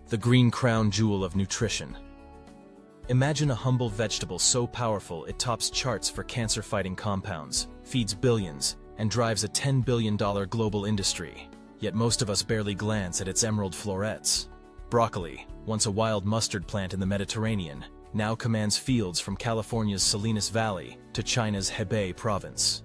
the green crown jewel of nutrition. Imagine a humble vegetable so powerful it tops charts for cancer-fighting compounds, feeds billions, and drives a $10 billion global industry. Yet most of us barely glance at its emerald florets. Broccoli, once a wild mustard plant in the Mediterranean, now commands fields from California's Salinas Valley to China's Hebei province.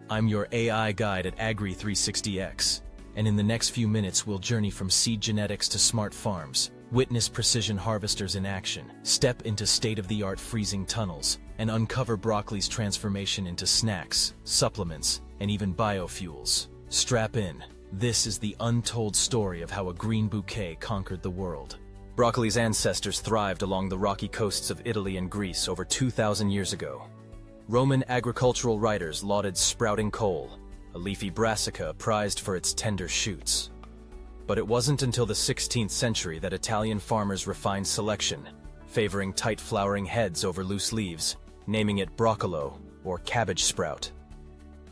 I'm your AI guide at AGRI 360X, and in the next few minutes we'll journey from seed genetics to smart farms, witness precision harvesters in action, step into state-of-the-art freezing tunnels, and uncover broccoli's transformation into snacks, supplements, and even biofuels. Strap in. This is the untold story of how a green bouquet conquered the world. Broccoli's ancestors thrived along the rocky coasts of Italy and Greece over 2,000 years ago. Roman agricultural writers lauded sprouting cole, a leafy brassica prized for its tender shoots. But it wasn't until the 16th century that Italian farmers refined selection, favoring tight flowering heads over loose leaves, naming it broccolo, or cabbage sprout.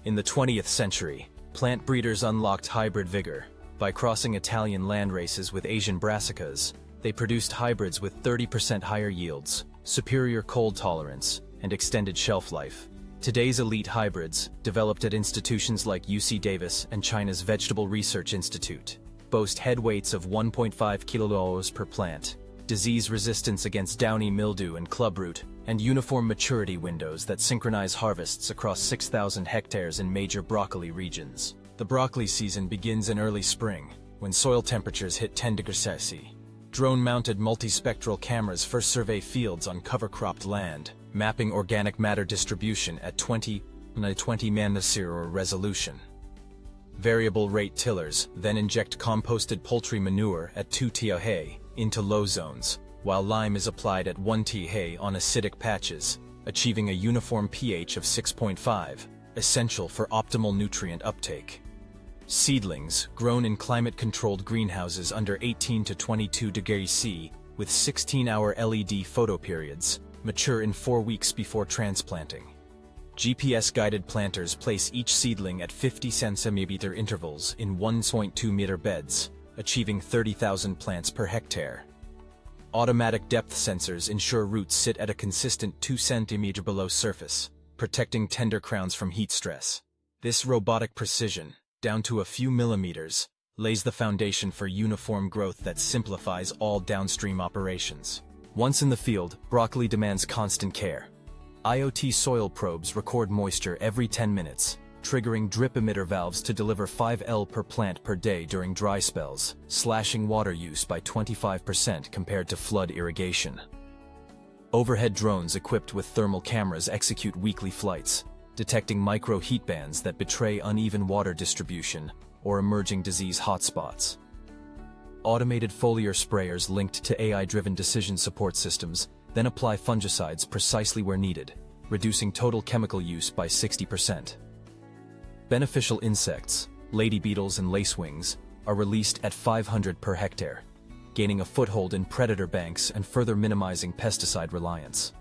In the 20th century, plant breeders unlocked hybrid vigor. By crossing Italian landraces with Asian brassicas, they produced hybrids with 30% higher yields, superior cold tolerance, and extended shelf life. Today's elite hybrids, developed at institutions like UC Davis and China's Vegetable Research Institute, boast head weights of 1.5 kilos per plant, disease resistance against downy mildew and clubroot, and uniform maturity windows that synchronize harvests across 6,000 hectares in major broccoli regions. The broccoli season begins in early spring, when soil temperatures hit 10 degrees Celsius. Drone-mounted multispectral cameras first survey fields on cover-cropped land, mapping organic matter distribution at 20 nanometer resolution. Variable rate tillers then inject composted poultry manure at 2 TOH into low zones, while lime is applied at 1 TOH on acidic patches, achieving a uniform pH of 6.5, essential for optimal nutrient uptake. Seedlings, grown in climate-controlled greenhouses under 18 to 22 degrees C with 16-hour LED photoperiods, mature in 4 weeks before transplanting. GPS-guided planters place each seedling at 50 centimeter intervals in 1.2-meter beds, achieving 30,000 plants per hectare. Automatic depth sensors ensure roots sit at a consistent 2 centimeters below surface, protecting tender crowns from heat stress. This robotic precision, down to a few millimeters, lays the foundation for uniform growth that simplifies all downstream operations. Once in the field, broccoli demands constant care. IoT soil probes record moisture every 10 minutes, triggering drip emitter valves to deliver 5 L per plant per day during dry spells, slashing water use by 25% compared to flood irrigation. Overhead drones equipped with thermal cameras execute weekly flights, detecting micro heat bands that betray uneven water distribution or emerging disease hotspots. Automated foliar sprayers linked to AI-driven decision support systems then apply fungicides precisely where needed, reducing total chemical use by 60%. Beneficial insects, lady beetles and lacewings, are released at 500 per hectare, gaining a foothold in predator banks and further minimizing pesticide reliance.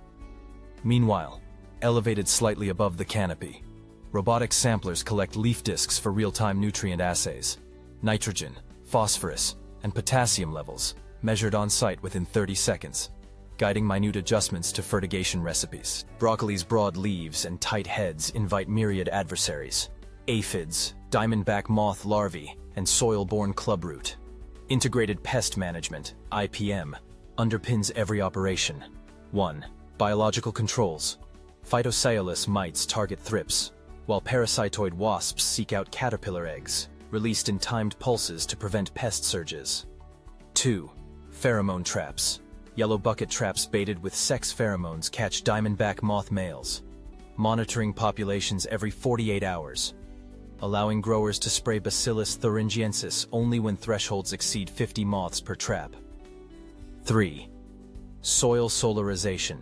Meanwhile, elevated slightly above the canopy, robotic samplers collect leaf discs for real-time nutrient assays, nitrogen, phosphorus, and potassium levels, measured on-site within 30 seconds, guiding minute adjustments to fertigation recipes. Broccoli's broad leaves and tight heads invite myriad adversaries: aphids, diamondback moth larvae, and soil-borne clubroot. Integrated pest management, IPM, underpins every operation. 1. Biological controls. Phytocyalus mites target thrips, while parasitoid wasps seek out caterpillar eggs, released in timed pulses to prevent pest surges. 2. Pheromone traps. Yellow bucket traps baited with sex pheromones catch diamondback moth males, monitoring populations every 48 hours, allowing growers to spray Bacillus thuringiensis only when thresholds exceed 50 moths per trap. 3. Soil solarization.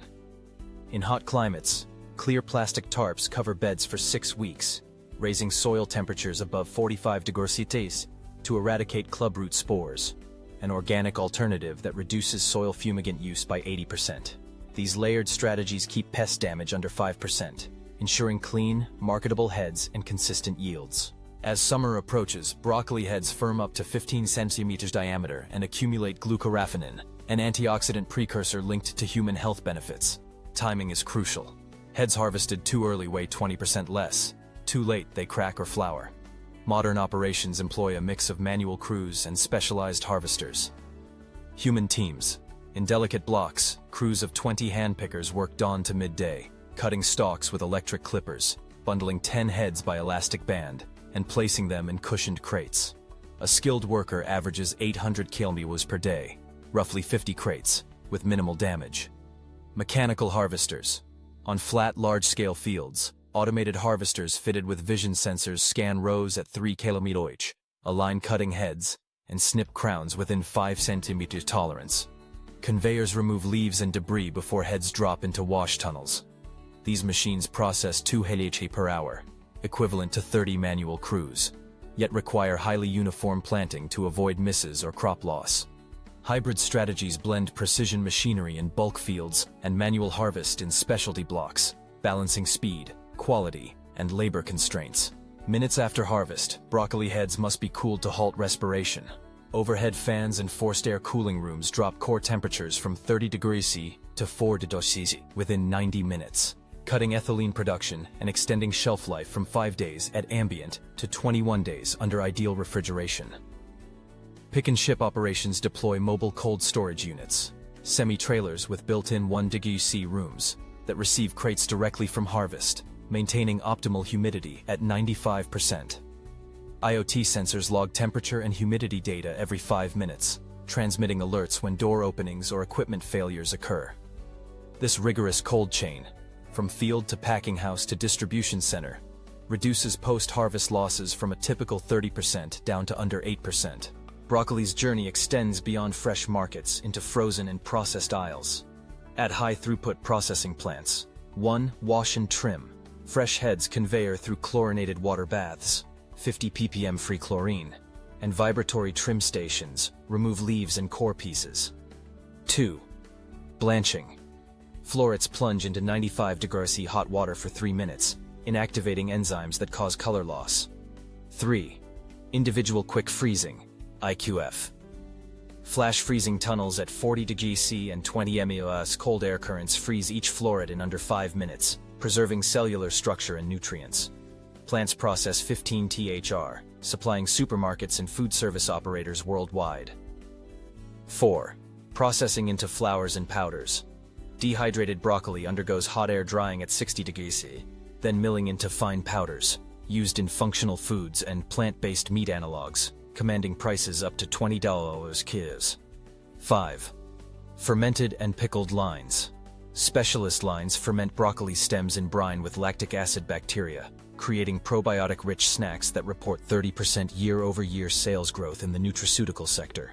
In hot climates, clear plastic tarps cover beds for 6 weeks, raising soil temperatures above 45 degrees Celsius to eradicate clubroot spores, an organic alternative that reduces soil fumigant use by 80%. These layered strategies keep pest damage under 5%, ensuring clean, marketable heads and consistent yields. As summer approaches, broccoli heads firm up to 15 centimeters diameter and accumulate glucoraphanin, an antioxidant precursor linked to human health benefits. Timing is crucial. Heads harvested too early weigh 20% less. Too late, they crack or flower. Modern operations employ a mix of manual crews and specialized harvesters. Human teams. In delicate blocks, crews of 20 handpickers work dawn to midday, cutting stalks with electric clippers, bundling 10 heads by elastic band, and placing them in cushioned crates. A skilled worker averages 800 kilograms per day, roughly 50 crates, with minimal damage. Mechanical harvesters. On flat, large-scale fields, automated harvesters fitted with vision sensors scan rows at 3 km each, align cutting heads, and snip crowns within 5 cm tolerance. Conveyors remove leaves and debris before heads drop into wash tunnels. These machines process 2 hectares per hour, equivalent to 30 manual crews, yet require highly uniform planting to avoid misses or crop loss. Hybrid strategies blend precision machinery in bulk fields and manual harvest in specialty blocks, balancing speed, quality, and labor constraints. Minutes after harvest, broccoli heads must be cooled to halt respiration. Overhead fans and forced air cooling rooms drop core temperatures from 30 degrees C to 4 degrees C within 90 minutes, cutting ethylene production and extending shelf life from 5 days at ambient to 21 days under ideal refrigeration. Pick and ship operations deploy mobile cold storage units, semi-trailers with built-in 1 degree C rooms that receive crates directly from harvest, maintaining optimal humidity at 95%. IoT sensors log temperature and humidity data every 5 minutes, transmitting alerts when door openings or equipment failures occur. This rigorous cold chain, from field to packing house to distribution center, reduces post-harvest losses from a typical 30% down to under 8%. Broccoli's journey extends beyond fresh markets into frozen and processed aisles. At high-throughput processing plants, 1. Wash and trim. Fresh heads conveyor through chlorinated water baths, 50 ppm free chlorine, and vibratory trim stations remove leaves and core pieces. 2. Blanching. Florets plunge into 95 degrees C hot water for 3 minutes, inactivating enzymes that cause color loss. 3. Individual quick freezing, IQF. Flash freezing tunnels at 40 degrees C and 20 MOS cold air currents freeze each floret in under 5 minutes, preserving cellular structure and nutrients. Plants process 15 THR, supplying supermarkets and food service operators worldwide. 4. Processing into flours and powders. Dehydrated broccoli undergoes hot air drying at 60 degrees C, then milling into fine powders, used in functional foods and plant-based meat analogs, commanding prices up to $20 kilos. 5. Fermented and pickled lines. Specialist lines ferment broccoli stems in brine with lactic acid bacteria, creating probiotic-rich snacks that report 30% year-over-year sales growth in the nutraceutical sector.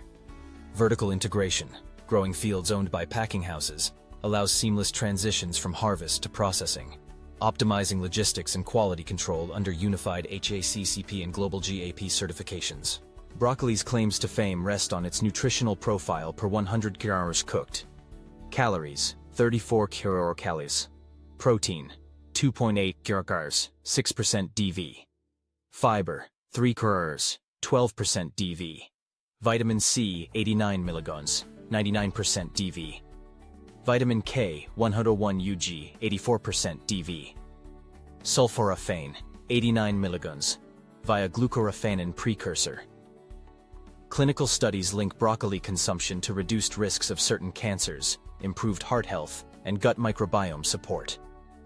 Vertical integration, growing fields owned by packing houses, allows seamless transitions from harvest to processing, optimizing logistics and quality control under unified HACCP and global GAP certifications. Broccoli's claims to fame rest on its nutritional profile per 100 calories cooked. Calories, 34 kilocalories. Protein, 2.8 kilocalories, 6% DV. Fiber, 3 kilocalories, 12% DV. Vitamin C, 89 milligrams, 99% DV. Vitamin K, 101 UG, 84% DV. Sulforaphane, 89 milligrams, via glucoraphanin precursor. Clinical studies link broccoli consumption to reduced risks of certain cancers, improved heart health, and gut microbiome support.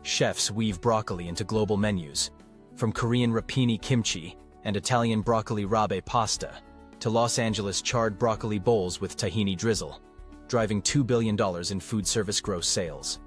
Chefs weave broccoli into global menus, from Korean rapini kimchi and Italian broccoli rabe pasta to Los Angeles charred broccoli bowls with tahini drizzle, driving $2 billion in food service gross sales.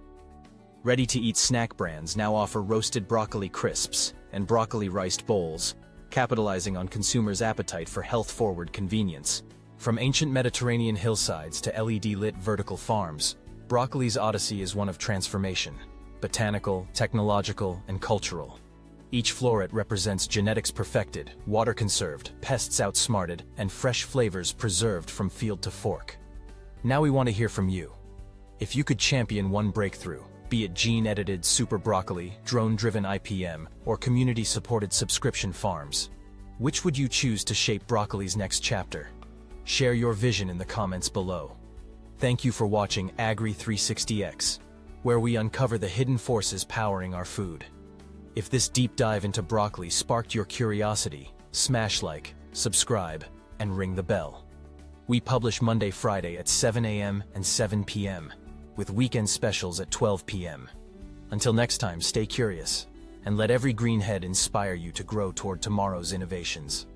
Ready-to-eat snack brands now offer roasted broccoli crisps and broccoli riced bowls, capitalizing on consumers' appetite for health-forward convenience. From ancient Mediterranean hillsides to LED-lit vertical farms, broccoli's odyssey is one of transformation: botanical, technological, and cultural. Each floret represents genetics perfected, water conserved, pests outsmarted, and fresh flavors preserved from field to fork. Now we want to hear from you. If you could champion one breakthrough, be it gene-edited super broccoli, drone-driven IPM, or community-supported subscription farms, Which would you choose to shape broccoli's next chapter? Share your vision in the comments below. Thank you for watching AGRI 360X, where we uncover the hidden forces powering our food. If this deep dive into broccoli sparked your curiosity, smash like, subscribe, and ring the bell. We publish Monday, Friday at 7 a.m. and 7 p.m., with weekend specials at 12 p.m. Until next time, stay curious, and let every green head inspire you to grow toward tomorrow's innovations.